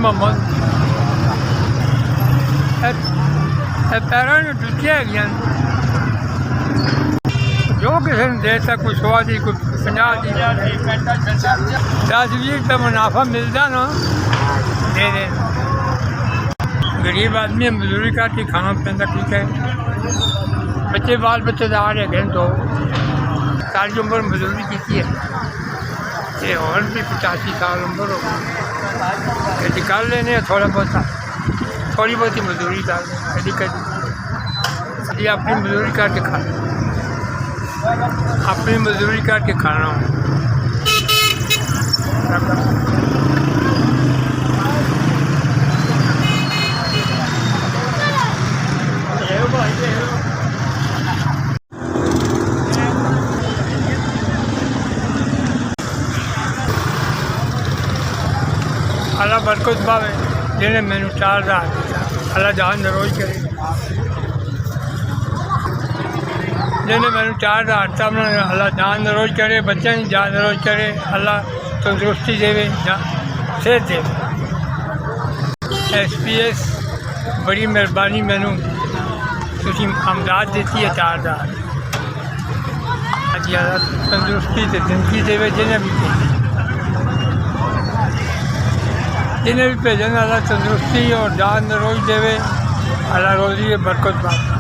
मोहम्मद पैरों में जुतियाँ है जो किसी ने देता कोई 100 की कोई 50 की 10-20 रुपये मुनाफा मिलता ना दे दे। गरीब आदमी मजदूरी करके खाना पैंदा ठीक है। बच्चे बाल बच्चेदार है तो सारी उम्र मजदूरी की है और भी 85 साल उम्र हो गई कर लेने थोड़ा बहुत थोड़ी बहुत ही मजदूरी डाल कभी कभी अपनी मजदूरी करके खा अपनी मजदूरी करके खाना हो। अल्लाह बरकत पावे जिन्हें मैंने 4000 अल्लाह जान रोज करे जिन्हें मैंने 4000 तब अल्लाह जान रोज करे बच्चे की जान रोज करे अल्लाह तंदुरुस्ती देवे सेहत दे। SPS बड़ी मेहरबानी मैनू तुसी आमदाद देती है 4000 अल्लाह तंदुरुस्ती से जिंदगी देवे जिन्हें भी भेजन अल्लाह तंदुरुस्ती और जान रोज देवे अल्लाह रोजी बरकत पावे।